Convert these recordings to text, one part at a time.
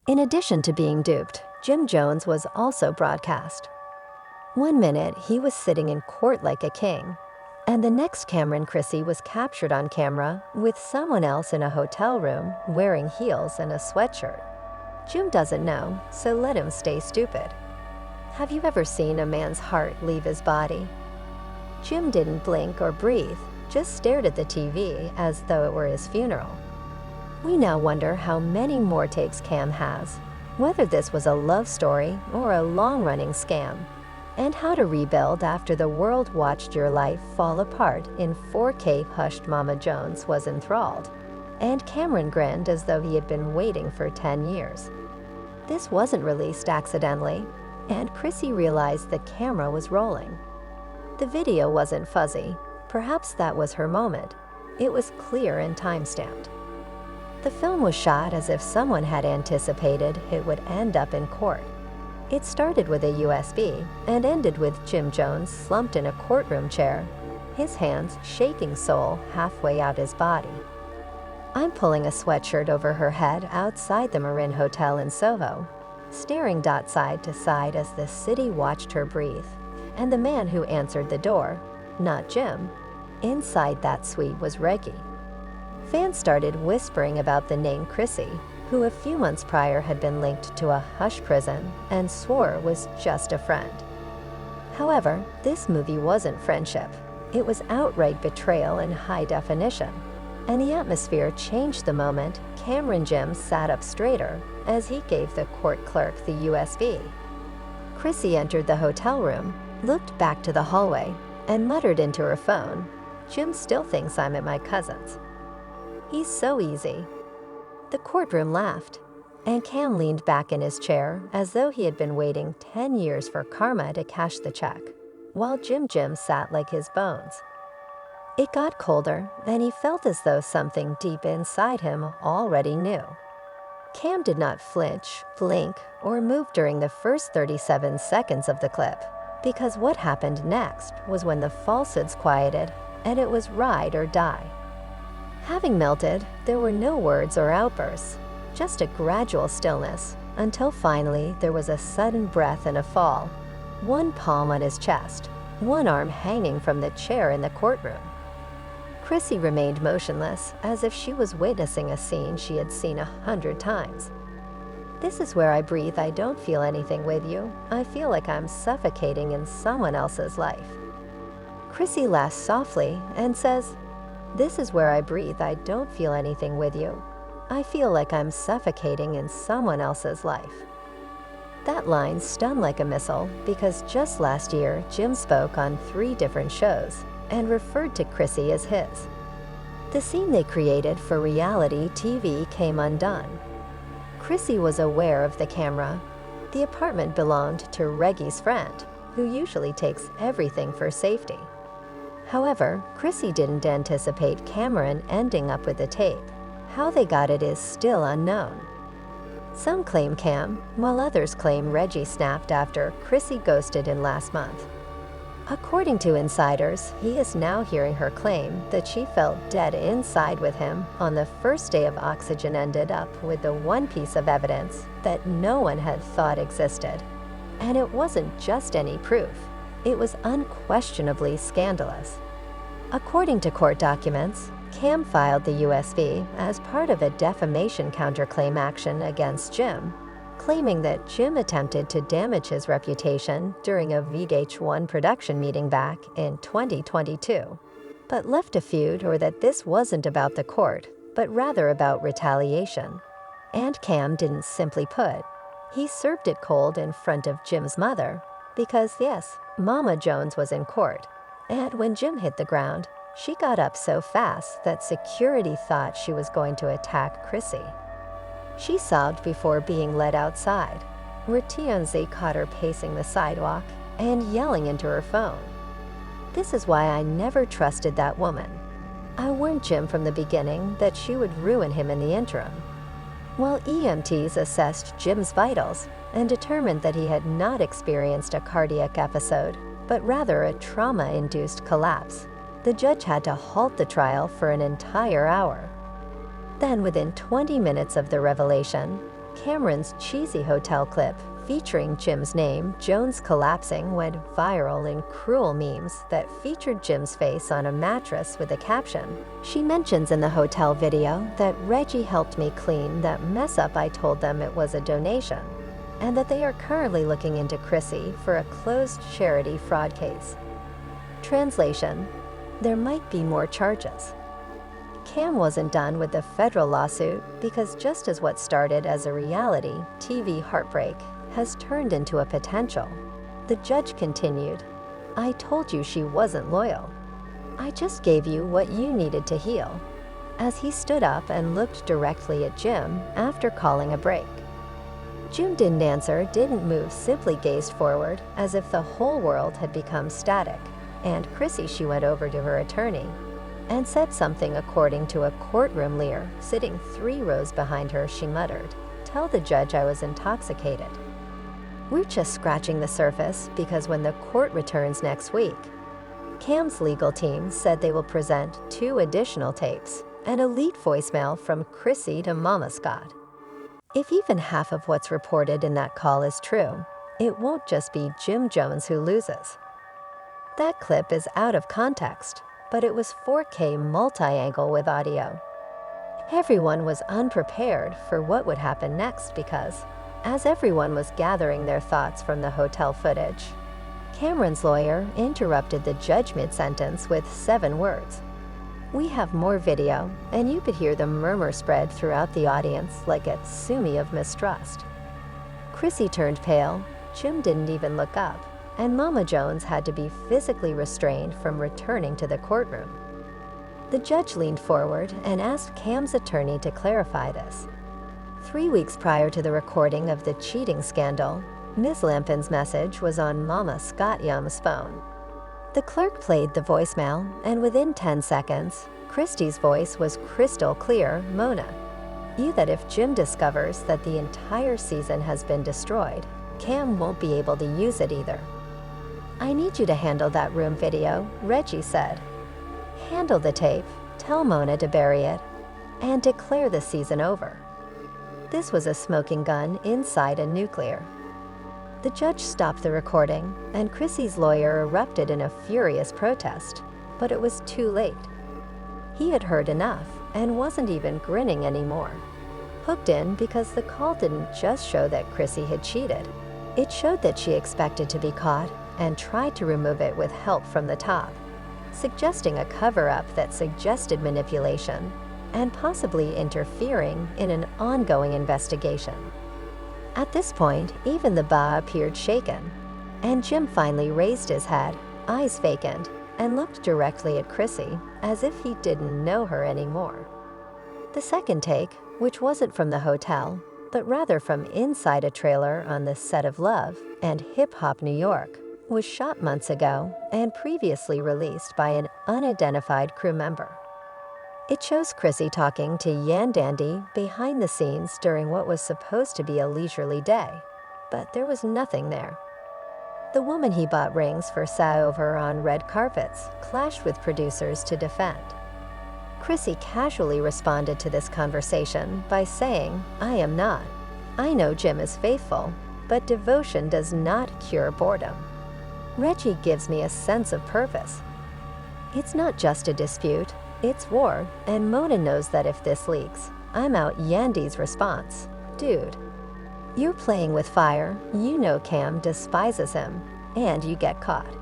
In addition to being duped, Jim Jones was also broadcast. One minute, he was sitting in court like a king, and the next Camron Chrissy was captured on camera with someone else in a hotel room wearing heels and a sweatshirt. Jim doesn't know, so let him stay stupid. Have you ever seen a man's heart leave his body? Jim didn't blink or breathe, just stared at the TV as though it were his funeral. We now wonder how many more takes Cam has, whether this was a love story or a long-running scam, and how to rebuild after the world watched your life fall apart in 4K. Hushed. Mama Jones was enthralled, and Camron grinned as though he had been waiting for 10 years. This wasn't released accidentally, and Chrissy realized the camera was rolling. The video wasn't fuzzy. Perhaps that was her moment. It was clear and time-stamped. The film was shot as if someone had anticipated it would end up in court. It started with a USB and ended with Jim Jones slumped in a courtroom chair, his hands shaking Soul halfway out his body. I'm pulling a sweatshirt over her head outside the Marin Hotel in Soho, staring side to side as the city watched her breathe, and the man who answered the door, not Jim, inside that suite was Reggie. Fans started whispering about the name Chrissy, who a few months prior had been linked to a hush prison and swore was just a friend. However, this movie wasn't friendship. It was outright betrayal in high definition, and the atmosphere changed the moment Camron Jim sat up straighter as he gave the court clerk the USB. Chrissy entered the hotel room, looked back to the hallway, and muttered into her phone, "Jim still thinks I'm at my cousin's. He's so easy." The courtroom laughed, and Cam leaned back in his chair as though he had been waiting 10 years for karma to cash the check, while Jim sat like his bones. It got colder, and he felt as though something deep inside him already knew. Cam did not flinch, blink, or move during the first 37 seconds of the clip, because what happened next was when the falsehoods quieted, and it was ride or die. Having melted, there were no words or outbursts, just a gradual stillness, until finally there was a sudden breath and a fall, one palm on his chest, one arm hanging from the chair in the courtroom. Chrissy remained motionless, as if she was witnessing a scene she had seen 100 times. "This is where I breathe. I don't feel anything with you. I feel like I'm suffocating in someone else's life." Chrissy laughs softly and says, "This is where I breathe. I don't feel anything with you. I feel like I'm suffocating in someone else's life." That line stung like a missile because just last year, Jim spoke on 3 different shows and referred to Chrissy as his. The scene they created for reality TV came undone. Chrissy was aware of the camera. The apartment belonged to Reggie's friend, who usually takes everything for safety. However, Chrissy didn't anticipate Camron ending up with the tape. How they got it is still unknown. Some claim Cam, while others claim Reggie snapped after Chrissy ghosted him last month. According to insiders, he is now hearing her claim that she felt dead inside with him on the first day of Oxygen ended up with the one piece of evidence that no one had thought existed. And it wasn't just any proof. It was unquestionably scandalous. According to court documents, Cam filed the USB as part of a defamation counterclaim action against Jim, claiming that Jim attempted to damage his reputation during a VH1 production meeting back in 2022, but left a feud, or that this wasn't about the court, but rather about retaliation. And Cam didn't simply put. He served it cold in front of Jim's mother, because yes, Mama Jones was in court, and when Jim hit the ground, she got up so fast that security thought she was going to attack Chrissy. She sobbed before being led outside, where TMZ caught her pacing the sidewalk and yelling into her phone. "This is why I never trusted that woman. I warned Jim from the beginning that she would ruin him in the interim." While EMTs assessed Jim's vitals and determined that he had not experienced a cardiac episode, but rather a trauma-induced collapse, the judge had to halt the trial for an entire hour. Then, within 20 minutes of the revelation, Camron's cheesy hotel clip featuring Jim's name, Jones collapsing, went viral in cruel memes that featured Jim's face on a mattress with a caption. She mentions in the hotel video that Reggie helped me clean that mess up. I told them it was a donation, and that they are currently looking into Chrissy for a closed charity fraud case. Translation: there might be more charges. Cam wasn't done with the federal lawsuit because just as what started as a reality TV heartbreak has turned into a potential, the judge continued, "I told you she wasn't loyal. I just gave you what you needed to heal," as he stood up and looked directly at Jim after calling a break. Jim didn't answer, didn't move, simply gazed forward as if the whole world had become static. And Chrissy, she went over to her attorney and said something. According to a courtroom leer sitting 3 rows behind her, she muttered, "Tell the judge I was intoxicated." We're just scratching the surface because when the court returns next week, Cam's legal team said they will present 2 additional tapes and a lead voicemail from Chrissy to Mama Scott. If even half of what's reported in that call is true, it won't just be Jim Jones who loses. That clip is out of context, but it was 4K multi-angle with audio. Everyone was unprepared for what would happen next because, as everyone was gathering their thoughts from the hotel footage, Camron's lawyer interrupted the judge mid-sentence with 7 words. "We have more video," and you could hear the murmur spread throughout the audience like a tsunami of mistrust. Chrissy turned pale, Jim didn't even look up, and Mama Jones had to be physically restrained from returning to the courtroom. The judge leaned forward and asked Cam's attorney to clarify this. 3 weeks prior to the recording of the cheating scandal, Ms. Lampin's message was on Mama Scott Yum's phone. The clerk played the voicemail, and within 10 seconds, Christy's voice was crystal clear. "Mona, you that if Jim discovers that the entire season has been destroyed, Cam won't be able to use it either. I need you to handle that room video," Reggie said. "Handle the tape, tell Mona to bury it, and declare the season over." This was a smoking gun inside a nuclear. The judge stopped the recording, and Chrissy's lawyer erupted in a furious protest, but it was too late. He had heard enough and wasn't even grinning anymore. Hooked in because the call didn't just show that Chrissy had cheated. It showed that she expected to be caught and tried to remove it with help from the top, suggesting a cover-up that suggested manipulation and possibly interfering in an ongoing investigation. At this point, even the bar appeared shaken, and Jim finally raised his head, eyes vacant, and looked directly at Chrissy as if he didn't know her anymore. The second take, which wasn't from the hotel, but rather from inside a trailer on the set of Love and Hip Hop New York, was shot months ago and previously released by an unidentified crew member. It shows Chrissy talking to Yan Dandy behind the scenes during what was supposed to be a leisurely day, but there was nothing there. The woman he bought rings for sat over on red carpets, clashed with producers to defend. Chrissy casually responded to this conversation by saying, "I am not. I know Jim is faithful, but devotion does not cure boredom. Reggie gives me a sense of purpose. It's not just a dispute, it's war, and Mona knows that if this leaks, I'm out." Yandy's response, "Dude, you're playing with fire, you know Cam despises him, and you get caught."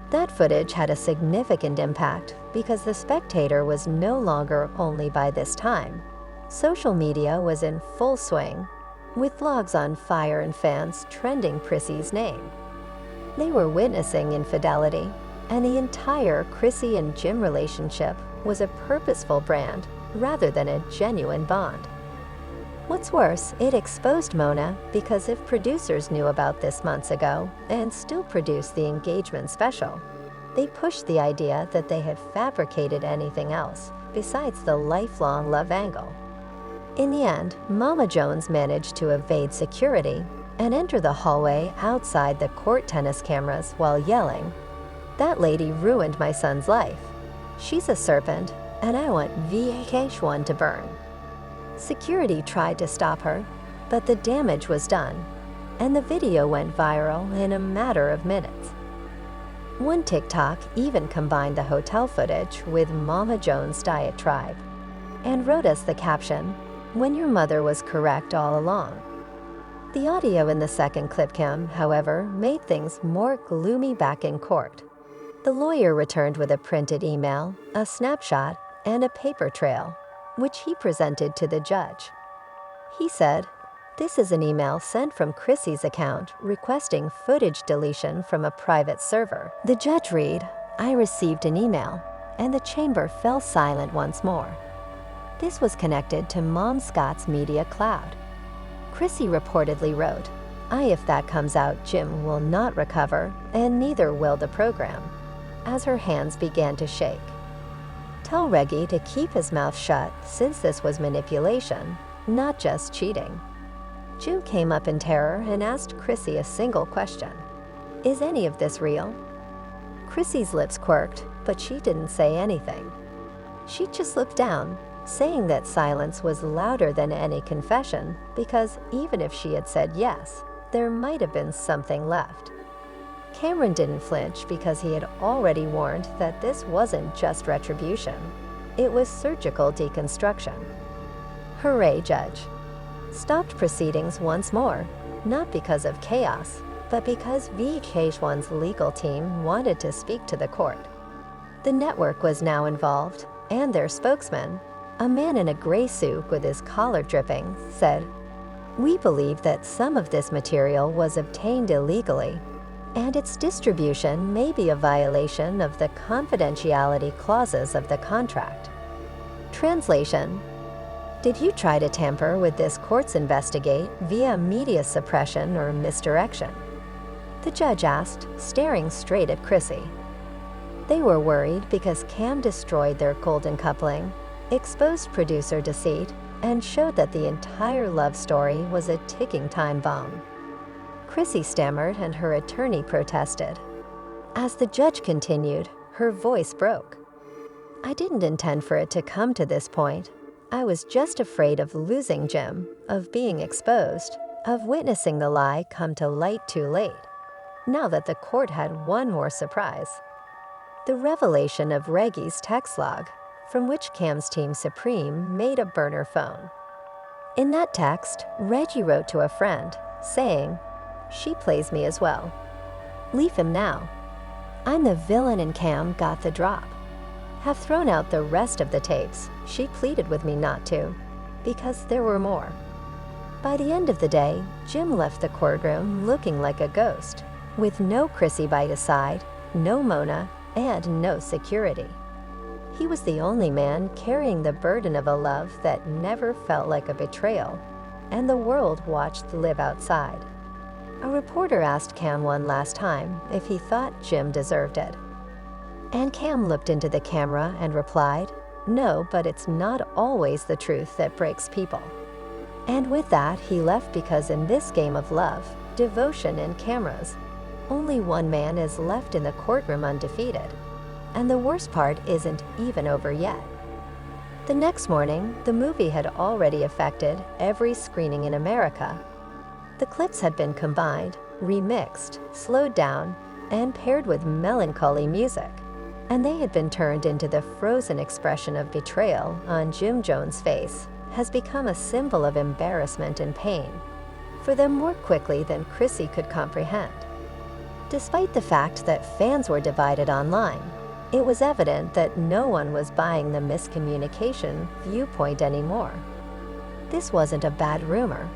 That footage had a significant impact because The Spectator was no longer only by this time. Social media was in full swing, with blogs on fire and fans trending Chrissy's name. They were witnessing infidelity, and the entire Chrissy and Jim relationship was a purposeful brand rather than a genuine bond. What's worse, it exposed Mona because if producers knew about this months ago and still produced the engagement special, they pushed the idea that they had fabricated anything else besides the lifelong love angle. In the end, Mama Jones managed to evade security and enter the hallway outside the court tennis cameras while yelling, "That lady ruined my son's life. She's a serpent, and I want VH1 to burn." Security tried to stop her, but the damage was done, and the video went viral in a matter of minutes. One TikTok even combined the hotel footage with Mama Jones' diatribe and wrote us the caption, "When your mother was correct all along." The audio in the second clip cam, however, made things more gloomy back in court. The lawyer returned with a printed email, a snapshot, and a paper trail, which he presented to the judge. He said, "This is an email sent from Chrissy's account requesting footage deletion from a private server." The judge read, "I received an email," and the chamber fell silent once more. This was connected to Mom Scott's media cloud. Chrissy reportedly wrote, If that comes out, Jim will not recover, and neither will the program," as her hands began to shake. "Tell Reggie to keep his mouth shut since this was manipulation, not just cheating." Jim came up in terror and asked Chrissy a single question. "Is any of this real?" Chrissy's lips quirked, but she didn't say anything. She just looked down, saying that silence was louder than any confession because even if she had said yes, there might have been something left. Camron didn't flinch because he had already warned that this wasn't just retribution. It was surgical deconstruction. "Hooray, Judge." Stopped proceedings once more, not because of chaos, but because VH1's legal team wanted to speak to the court. The network was now involved, and their spokesman, a man in a gray suit with his collar dripping, said, "We believe that some of this material was obtained illegally, and its distribution may be a violation of the confidentiality clauses of the contract." Translation: Did you try to tamper with this court's investigate via media suppression or misdirection? The judge asked, staring straight at Chrissy. They were worried because Cam destroyed their golden coupling, exposed producer deceit, and showed that the entire love story was a ticking time bomb. Chrissy stammered and her attorney protested. As the judge continued, her voice broke. "I didn't intend for it to come to this point. I was just afraid of losing Jim, of being exposed, of witnessing the lie come to light too late. Now that the court had one more surprise. The revelation of Reggie's text log, from which Cam's team Supreme made a burner phone. In that text, Reggie wrote to a friend, saying, "She plays me as well. Leave him now. I'm the villain and Cam got the drop. Have thrown out the rest of the tapes. She pleaded with me not to, because there were more." By the end of the day, Jim left the courtroom looking like a ghost, with no Chrissy by his side, no Mona, and no security. He was the only man carrying the burden of a love that never felt like a betrayal, and the world watched live outside. A reporter asked Cam one last time if he thought Jim deserved it. And Cam looked into the camera and replied, "No, but it's not always the truth that breaks people." And with that, he left because in this game of love, devotion, and cameras, only one man is left in the courtroom undefeated. And the worst part isn't even over yet. The next morning, the movie had already affected every screening in America. The clips had been combined, remixed, slowed down, and paired with melancholy music, and they had been turned into the frozen expression of betrayal on Jim Jones' face, has become a symbol of embarrassment and pain, for them more quickly than Chrissy could comprehend. Despite the fact that fans were divided online, it was evident that no one was buying the miscommunication viewpoint anymore. This wasn't a bad rumor.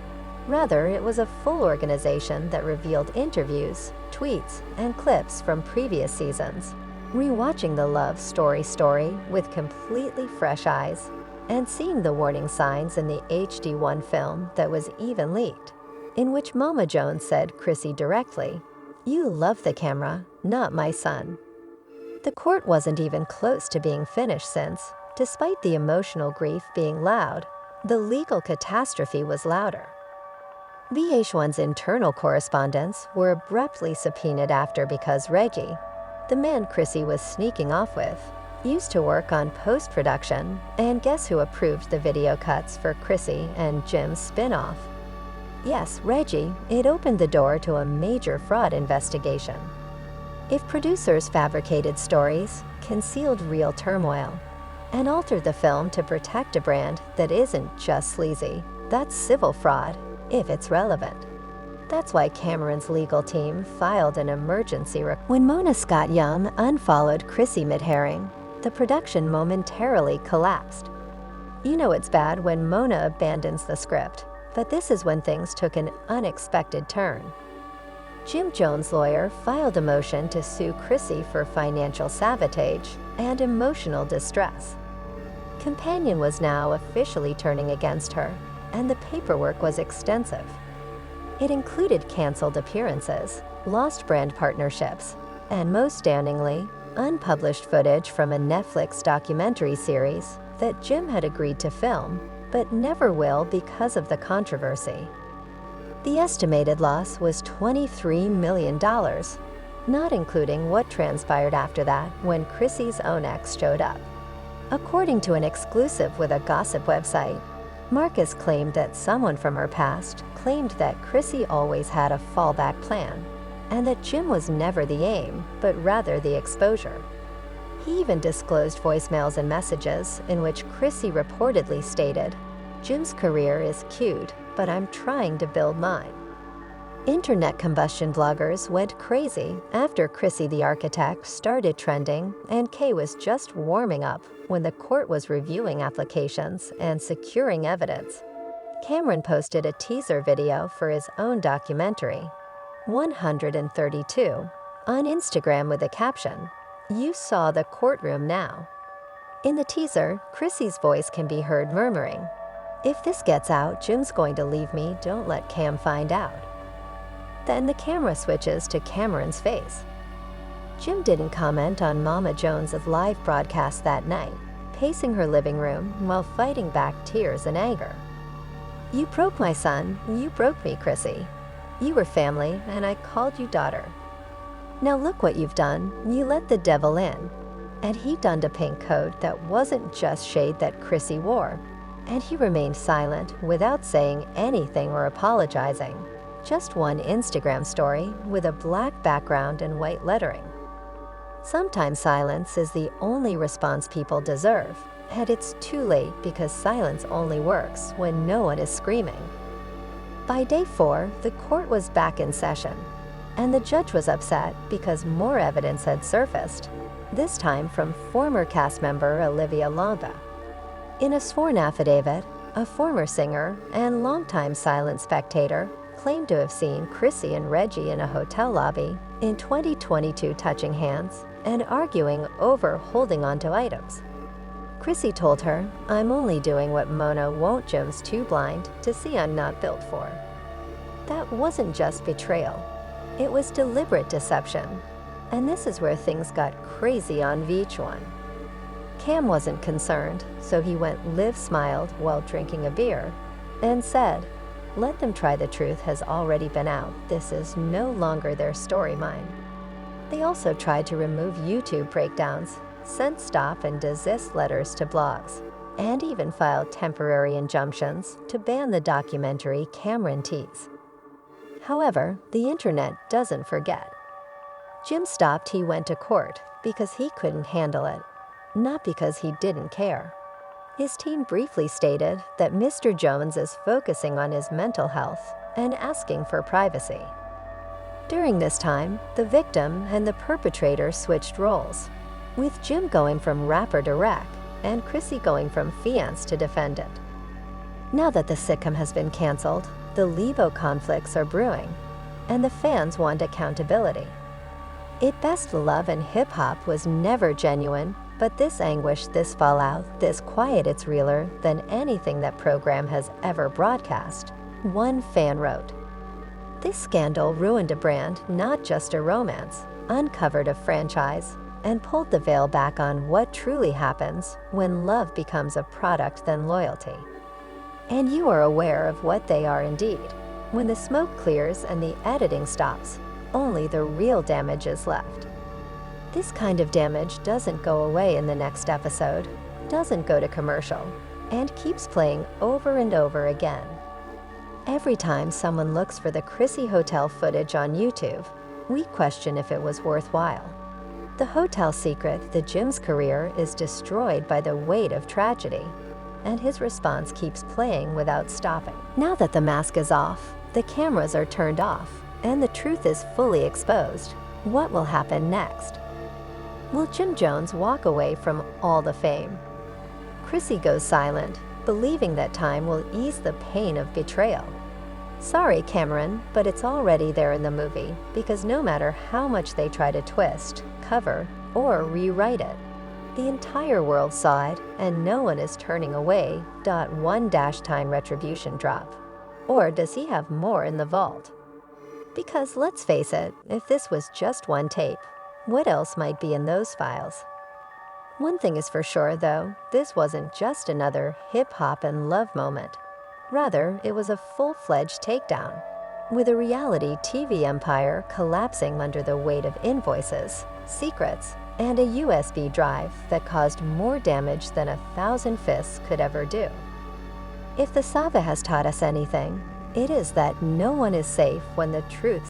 Rather, it was a full organization that revealed interviews, tweets, and clips from previous seasons, rewatching the love story with completely fresh eyes, and seeing the warning signs in the HD1 film that was even leaked, in which Mama Jones said Chrissy directly, "You love the camera, not my son." The court wasn't even close to being finished since, despite the emotional grief being loud, the legal catastrophe was louder. VH1's internal correspondents were abruptly subpoenaed after because Reggie, the man Chrissy was sneaking off with, used to work on post-production, and guess who approved the video cuts for Chrissy and Jim's spin-off? Yes, Reggie, it opened the door to a major fraud investigation. If producers fabricated stories, concealed real turmoil, and altered the film to protect a brand that isn't just sleazy, that's civil fraud, if it's relevant. That's why Camron's legal team filed an emergency request. When Mona Scott Young unfollowed Chrissy mid-herring, the production momentarily collapsed. You know it's bad when Mona abandons the script, but this is when things took an unexpected turn. Jim Jones' lawyer filed a motion to sue Chrissy for financial sabotage and emotional distress. Companion was now officially turning against her, and the paperwork was extensive. It included canceled appearances, lost brand partnerships, and most damningly, unpublished footage from a Netflix documentary series that Jim had agreed to film, but never will because of the controversy. The estimated loss was $23 million, not including what transpired after that when Chrissy's own ex showed up. According to an exclusive with a gossip website, Marcus claimed that someone from her past claimed that Chrissy always had a fallback plan, and that Jim was never the aim, but rather the exposure. He even disclosed voicemails and messages in which Chrissy reportedly stated, "Jim's career is cute, but I'm trying to build mine." Internet combustion bloggers went crazy after Chrissy the Architect started trending, and Kay was just warming up when the court was reviewing applications and securing evidence. Camron posted a teaser video for his own documentary, 132, on Instagram with the caption, "You saw the courtroom now." In the teaser, Chrissy's voice can be heard murmuring, "If this gets out, Jim's going to leave me, don't let Cam find out." Then the camera switches to Cameron's face. Jim didn't comment on Mama Jones's live broadcast that night, pacing her living room while fighting back tears and anger. "You broke my son, you broke me, Chrissy. You were family, and I called you daughter. Now look what you've done, you let the devil in." And he donned a pink coat that wasn't just shade that Chrissy wore, and he remained silent without saying anything or apologizing. Just one Instagram story with a black background and white lettering. Sometimes silence is the only response people deserve, and it's too late because silence only works when no one is screaming. By day 4, the court was back in session, and the judge was upset because more evidence had surfaced, this time from former cast member Olivia Longa. In a sworn affidavit, a former singer and longtime silent spectator claimed to have seen Chrissy and Reggie in a hotel lobby in 2022 touching hands and arguing over holding onto items. Chrissy told her, "I'm only doing what Mona won't, Jim's too blind to see I'm not built for." That wasn't just betrayal. It was deliberate deception. And this is where things got crazy on VH1. Cam wasn't concerned, so he went live smiled while drinking a beer and said, "Let them try, the truth has already been out. This is no longer their story mine." They also tried to remove YouTube breakdowns, sent stop and desist letters to blogs, and even filed temporary injunctions to ban the documentary Camron tease. However, the internet doesn't forget. Jim stopped, he went to court because he couldn't handle it, not because he didn't care. His team briefly stated that Mr. Jones is focusing on his mental health and asking for privacy. During this time, the victim and the perpetrator switched roles, with Jim going from rapper to wreck and Chrissy going from fiancé to defendant. Now that the sitcom has been canceled, the Lebo conflicts are brewing, and the fans want accountability. It best love and hip-hop was never genuine, but this anguish, this fallout, this quiet, it's realer than anything that program has ever broadcast, one fan wrote. This scandal ruined a brand, not just a romance, uncovered a franchise, and pulled the veil back on what truly happens when love becomes a product than loyalty. And you are aware of what they are indeed. When the smoke clears and the editing stops, only the real damage is left. This kind of damage doesn't go away in the next episode, doesn't go to commercial, and keeps playing over and over again. Every time someone looks for the Chrissy hotel footage on YouTube, we question if it was worthwhile. The hotel secret that Jim's career is destroyed by the weight of tragedy, and his response keeps playing without stopping. Now that the mask is off, the cameras are turned off, and the truth is fully exposed, what will happen next? Will Jim Jones walk away from all the fame? Chrissy goes silent, believing that time will ease the pain of betrayal. Sorry, Camron, but it's already there in the movie, because no matter how much they try to twist, cover, or rewrite it, the entire world saw it, and no one is turning away. One time retribution drop. Or does he have more in the vault? Because let's face it, if this was just one tape, what else might be in those files? One thing is for sure, though, this wasn't just another hip-hop and love moment. Rather, it was a full-fledged takedown, with a reality TV empire collapsing under the weight of invoices, secrets, and a USB drive that caused more damage than 1,000 fists could ever do. If the saga has taught us anything, it is that no one is safe when the truth